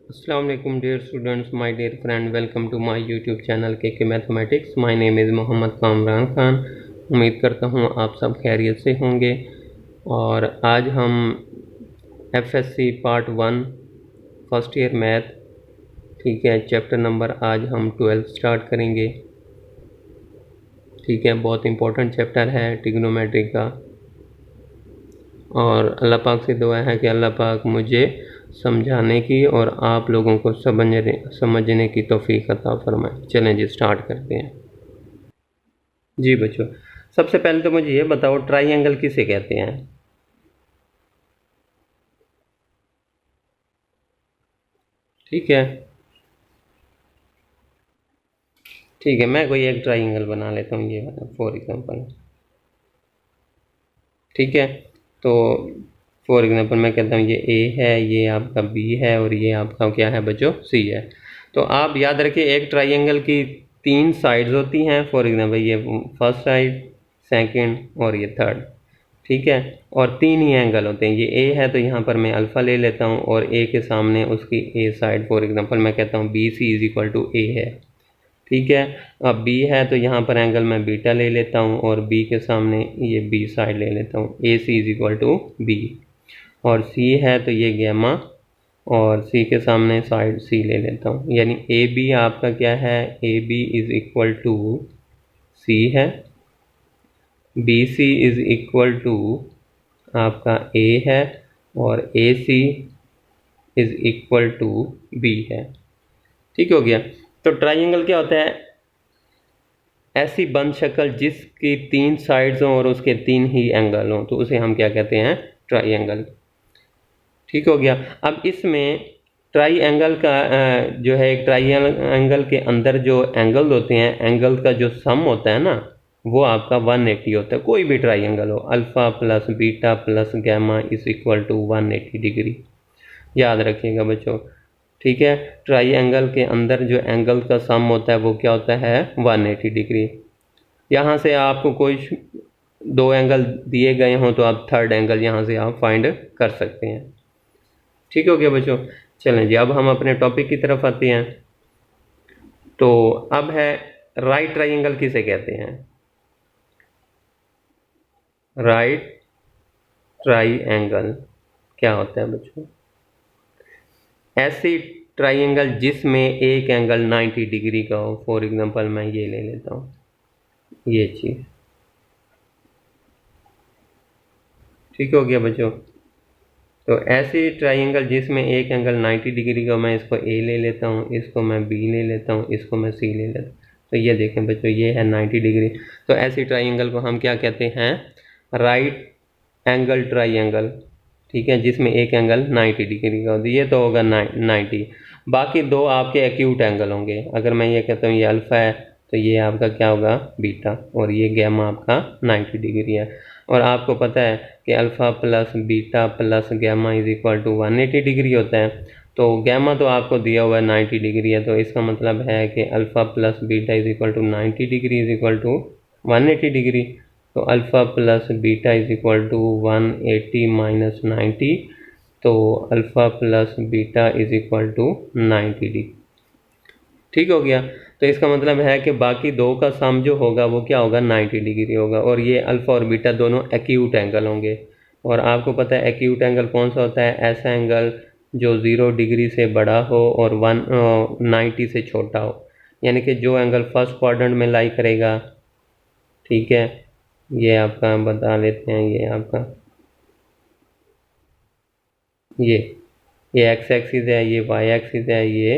Assalamu alaikum dear students, my dear friend, welcome to my YouTube channel KK Mathematics. My name is Mohammad Kamran Khan. उम्मीद करता हूँ आप सब खैरियत से होंगे। और आज हम FSC part 1 first year math, ठीक है, चैप्टर नंबर आज हम 12 स्टार्ट करेंगे। ठीक है, बहुत इम्पोर्टेंट चैप्टर है ट्रिग्नोमेट्री का। और अल्लाह पाक से दुआ है कि अल्लाह पाक मुझे समझाने की और आप लोगों को समझने की तौफीक अता फरमाए। चलें जी, स्टार्ट करते हैं। जी बच्चों, सबसे पहले तो मुझे ये बताओ, ट्राइंगल किसे कहते हैं? ठीक है, ठीक है, मैं कोई एक ट्राइंगल बना लेता हूँ, ये वाला फॉर एग्जांपल। ठीक है, तो फॉर एग्जांपल मैं कहता हूँ ये ए है, ये आपका बी है और ये आपका क्या है बच्चों, सी है। तो आप याद रखिए, एक ट्राइंगल की 3 साइड्स होती हैं। फॉर एग्जांपल ये फर्स्ट साइड, सेकंड और ये थर्ड। ठीक है, और 3 ही एंगल होते हैं। ये ए है तो यहाँ पर मैं अल्फ़ा ले लेता हूँ और ए के सामने उसकी ए साइड, फॉर एग्जांपल मैं कहता हूँ B C is equal to A है। ठीक है, अब बी है तो यहाँ पर एंगल मैं बीटा ले लेता हूँ और बी के सामने ये बी साइड ले लेता हूँ, ए C is equal to B. और सी है तो ये गैमा और सी के सामने साइड सी ले लेता हूँ, यानी ए बी आपका क्या है, A B is equal to C है, B C is equal to आपका ए है और A C is equal to B है। ठीक हो गया। तो ट्राइंगल क्या होता है? ऐसी बंद शक्ल जिसकी 3 साइड्स हों और उसके 3 ही एंगल हों, तो उसे हम क्या कहते हैं, ट्राइंगल। ठीक हो गया। अब इसमें ट्राइंगल का जो है, एक ट्राइंगल के अंदर जो एंगल होते हैं, एंगल का जो सम होता है ना, वो आपका 180 होता है। कोई भी ट्राइंगल हो, alpha plus beta plus gamma is equal to 180 degree, याद रखिएगा बच्चों। ठीक है, ट्राइंगल के अंदर जो एंगल का सम होता है वो क्या होता है, 180 डिग्री। यहाँ से आपको कोई 2 एंगल दिए गए हों तो आप थर्ड एंगल यहाँ से आप फाइंड कर सकते हैं। ठीक हो गया बच्चों। चलें जी, अब हम अपने टॉपिक की तरफ आते हैं। तो अब है राइट ट्राइंगल किसे कहते हैं? राइट ट्राइंगल क्या होता है बच्चों? ऐसी ट्राइंगल जिसमें एक एंगल 90 डिग्री का हो। फॉर एग्जांपल मैं ये ले लेता हूँ, ये चीज़। ठीक हो गया बच्चों। तो ऐसी ट्राइंगल जिसमें एक एंगल 90 डिग्री का, मैं इसको ए ले लेता हूँ, इसको मैं बी ले लेता हूँ, इसको मैं सी ले लेता हूँ। तो ये देखें बच्चों, ये है 90 डिग्री। तो ऐसी ट्राइंगल को हम क्या कहते हैं, राइट एंगल ट्राइंगल। ठीक है, जिसमें एक एंगल 90 डिग्री का हो, ये तो होगा 90। बाकी 2 आपके एक्यूट एंगल होंगे। अगर मैं ये कहता हूँ ये अल्फ़ा है तो ये आपका क्या होगा, बीटा, और ये गैमा आपका 90 डिग्री है। और आपको पता है कि alpha plus beta plus gamma is equal to 180 degree होता है। तो गैमा तो आपको दिया हुआ है 90 डिग्री है, तो इसका मतलब है कि alpha plus beta is equal to 90 degree is equal to 180 degree. तो alpha plus beta is equal to 180 minus 90, तो alpha plus beta is equal to 90 degree. ठीक हो गया। तो इसका मतलब है कि बाकी 2 का सम जो होगा वो क्या होगा, 90 डिग्री होगा। और ये अल्फ़ा और बीटा दोनों एक्यूट एंगल होंगे। और आपको पता है एक्यूट एंगल कौन सा होता है, ऐसा एंगल जो 0 डिग्री से बड़ा हो और 90 से छोटा हो। यानी कि जो एंगल फर्स्ट क्वाड्रेंट में लाई करेगा, ठीक है, ये आपका बता लेते हैं, ये आपका ये एक्स एक्सिस है, ये वाई एक्सिस है, ये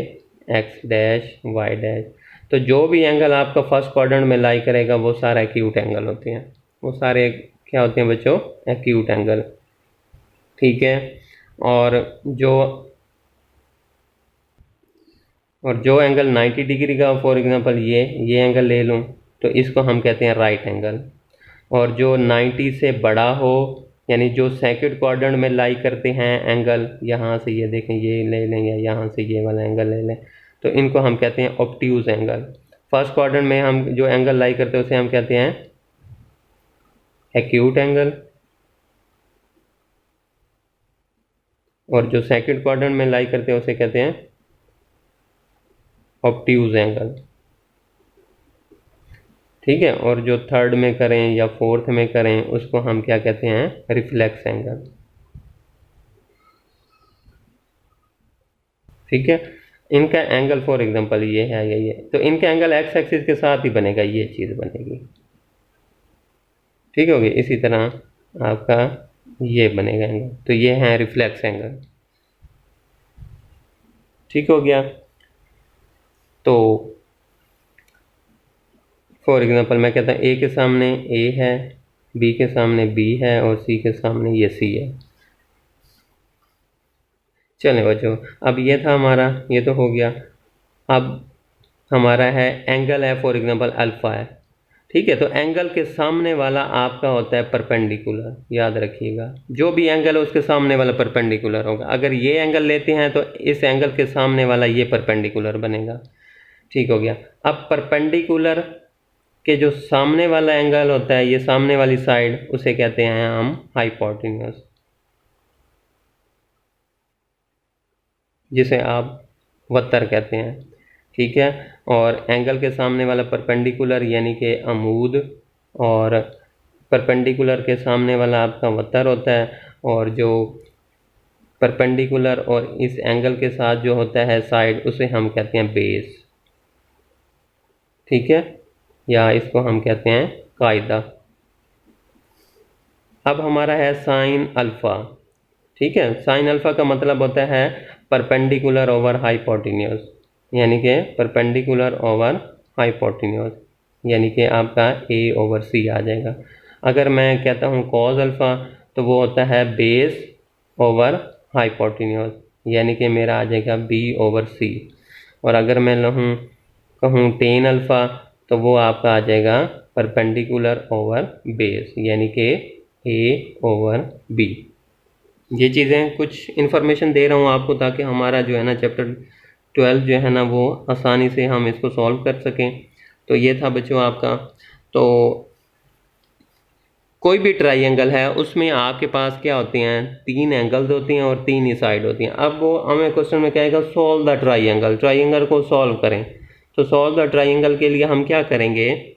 एक्स डैश वाई डैश। तो जो भी एंगल आपका फर्स्ट क्वाड्रेंट में लाई करेगा वो सारे एक्यूट एंगल होते हैं। वो सारे क्या होते हैं बच्चों, एक्यूट एंगल। ठीक है, और जो एंगल 90 डिग्री का, फॉर एग्जांपल ये एंगल ले लूँ, तो इसको हम कहते हैं राइट एंगल। और जो 90 से बड़ा हो, यानी जो सेकंड क्वाड्रेंट में लाई करते हैं एंगल, यहाँ से ये देखें ये ले लें या यहाँ से ये वाला एंगल ले लें, तो इनको हम कहते हैं ऑब्ट्यूज एंगल। फर्स्ट क्वाड्रेंट में हम जो एंगल लाई करते हैं उसे हम कहते हैं एक्यूट एंगल, और जो सेकंड क्वाड्रेंट में लाई करते हैं उसे कहते हैं ऑब्ट्यूज एंगल, ठीक है। और जो थर्ड में करें या फोर्थ में करें उसको हम क्या कहते हैं, रिफ्लेक्स एंगल, ठीक है। इनका एंगल फॉर एग्जांपल ये है या ये, तो इनका एंगल एक्स एक्सिस के साथ ही बनेगा, ये चीज़ बनेगी, ठीक होगी। इसी तरह आपका ये बनेगा एंगल, तो ये है रिफ्लेक्स एंगल, ठीक हो गया। तो फॉर एग्जांपल मैं कहता हूँ ए के सामने ए है, बी के सामने बी है और सी के सामने ये सी है। चलें बच्चों, अब ये था हमारा, ये तो हो गया। अब हमारा है एंगल है फॉर एग्जांपल अल्फ़ा है, ठीक है। तो एंगल के सामने वाला आपका होता है परपेंडिकुलर, याद रखिएगा, जो भी एंगल है उसके सामने वाला परपेंडिकुलर होगा। अगर ये एंगल लेते हैं तो इस एंगल के सामने वाला ये परपेंडिकुलर बनेगा, ठीक हो गया। अब परपेंडिकुलर के जो सामने वाला एंगल होता है, ये सामने वाली साइड, उसे कहते हैं हम हाइपोटेन्यूस, जिसे आप वत्तर कहते हैं, ठीक है। और एंगल के सामने वाला परपेंडिकुलर यानी कि अमूद, और परपेंडिकुलर के सामने वाला आपका वत्तर होता है, और जो परपेंडिकुलर और इस एंगल के साथ जो होता है साइड, उसे हम कहते हैं बेस, ठीक है, या इसको हम कहते हैं कायदा। अब हमारा है साइन अल्फ़ा, ठीक है। साइन अल्फ़ा का मतलब होता है परपेंडिकुलर ओवर हाइपोटेन्यूस, यानी कि परपेंडिकुलर ओवर हाइपोटेन्यूस, यानी कि आपका ए ओवर सी आ जाएगा। अगर मैं कहता हूँ कॉज अल्फ़ा, तो वो होता है बेस ओवर हाइपोटेन्यूस, यानी कि मेरा आ जाएगा बी ओवर सी। और अगर मैं कहूँ टेन अल्फ़ा, तो वो आपका आ जाएगा परपेंडिकुलर ओवर बेस, यानी कि ए ओवर बी। ये चीज़ें कुछ इन्फॉर्मेशन दे रहा हूँ आपको, ताकि हमारा जो है ना चैप्टर 12 जो है ना वो आसानी से हम इसको सॉल्व कर सकें। तो ये था बच्चों आपका। तो कोई भी ट्राइंगल है उसमें आपके पास क्या होते हैं, 3 एंगल्स होती हैं और 3 ही साइड होती हैं। अब वो हमें क्वेश्चन में कहेगा सॉल्व द ट्राइंगल, ट्राइंगल को सॉल्व करें। तो सॉल्व द ट्राइंगल के लिए हम क्या करेंगे,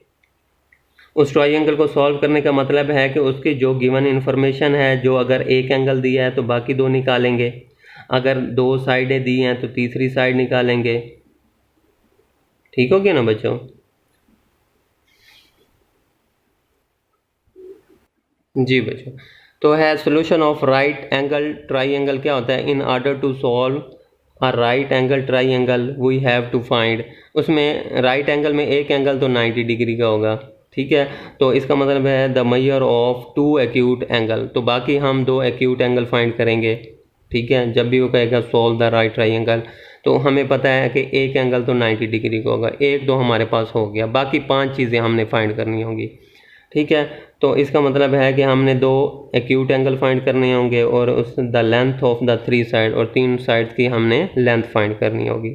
उस ट्राइंगल को सॉल्व करने का मतलब है कि उसकी जो गिवन इन्फॉर्मेशन है, जो अगर एक एंगल दिया है तो बाकी 2 निकालेंगे, अगर 2 साइडें दी हैं तो तीसरी साइड निकालेंगे, ठीक हो गया ना बच्चों। जी बच्चों, तो है solution of right angle triangle क्या होता है, in order to solve a right angle triangle we have to find. उसमें राइट एंगल में एक एंगल तो 90 डिग्री का होगा, ठीक है। तो इसका मतलब है the major of 2 acute angle, तो बाकी हम 2 एक्यूट एंगल फाइंड करेंगे, ठीक है। जब भी वो कहेगा सॉल्व द राइट ट्राइंगल, तो हमें पता है कि एक एंगल तो 90 डिग्री का होगा, एक तो हमारे पास हो गया, बाकी 5 चीज़ें हमने फाइंड करनी होंगी, ठीक है। तो इसका मतलब है कि हमने 2 एक्यूट एंगल फाइंड करने होंगे और उस the length of the 3 side, और 3 साइड की हमने लेंथ फाइंड करनी होगी,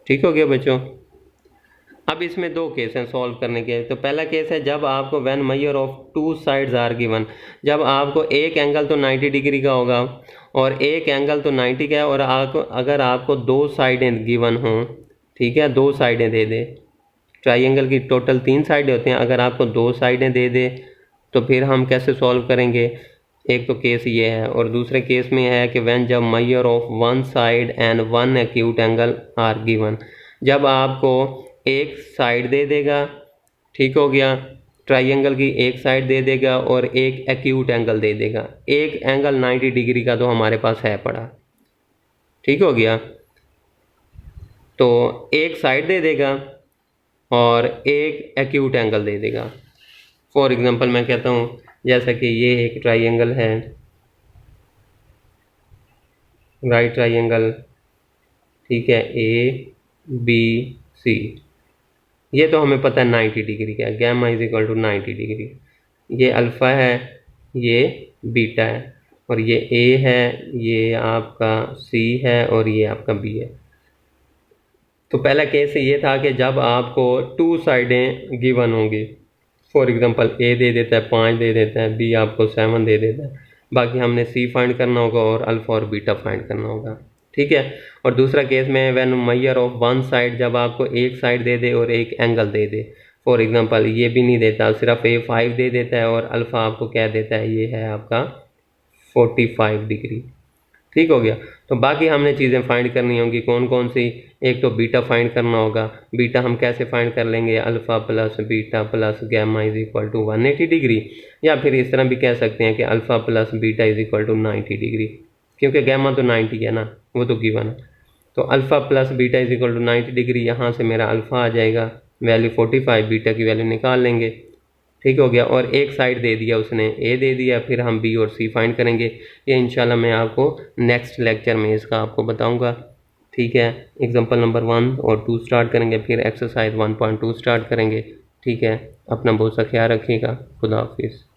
ठीक हो गया बच्चों। अब इसमें 2 केस हैं सॉल्व करने के। तो पहला केस है जब आपको when measure of 2 sides are given, जब आपको एक एंगल तो 90 डिग्री का होगा और एक एंगल तो 90 का है, और अगर आपको 2 साइडें गिवन हों, ठीक है, 2 साइडें दे दे, ट्राइंगल की टोटल 3 साइडें होती हैं, अगर आपको 2 साइडें दे दे तो फिर हम कैसे सॉल्व करेंगे। एक तो केस ये है, और दूसरे केस में है कि व्हेन जब measure of 1 side and 1 acute angle are given, जब आपको एक साइड दे देगा, ठीक हो गया, ट्राइंगल की एक साइड दे देगा और एक एक्यूट एंगल दे देगा। एक एंगल 90 डिग्री का तो हमारे पास है पड़ा, ठीक हो गया। तो एक साइड दे देगा और एक एक्यूट एंगल दे देगा। फॉर एग्जांपल मैं कहता हूँ जैसा कि ये एक ट्राइंगल है, राइट ट्राइंगल, ठीक है, ए बी सी, ये तो हमें पता है 90 डिग्री का है, gamma is equal to 90 degree. ये अल्फ़ा है, ये बीटा है, और ये ए है, ये आपका सी है, और ये आपका बी है। तो पहला केस ये था कि जब आपको 2 साइडें गिवन होंगी, फॉर एग्जांपल ए दे देता है 5 दे देता है, बी आपको 7 दे देता है, बाकी हमने सी फाइंड करना होगा और अल्फ़ा और बीटा फाइंड करना होगा, ठीक है। और दूसरा केस में when measure of one side, जब आपको एक साइड दे दे और एक angle they they. For example ये भी नहीं देता, सिर्फ A5 दे देता है और अल्फ़ा आपको क्या देता है, ये है आपका 45 डिग्री। ठीक हो गया। तो बाकी हमने चीज़ें फाइंड करनी होंगी, कौन कौन सी। एक तो बीटा फाइंड करना होगा। बीटा हम कैसे फाइंड कर लेंगे, alpha plus beta plus gamma is equal to 180 degree, या फिर इस तरह भी कह सकते हैं कि alpha plus beta is equal to 90 degree, क्योंकि गैमा तो 90 है ना, वो तो गिवन है। तो alpha plus beta is equal to 90 degree, यहाँ से मेरा अल्फ़ा आ जाएगा, वैल्यू 45, बीटा की वैल्यू निकाल लेंगे। ठीक हो गया। और एक साइड दे दिया उसने, ए दे दिया, फिर हम बी और सी फाइंड करेंगे। ये इंशाल्लाह मैं आपको नेक्स्ट लेक्चर में इसका आपको बताऊंगा। ठीक है। एग्जांपल नंबर 1 और 2 स्टार्ट करेंगे, फिर एक्सरसाइज 1.2 स्टार्ट करेंगे। ठीक है। अपना बहुत सा ख्याल रखिएगा। खुदा हाफिज़।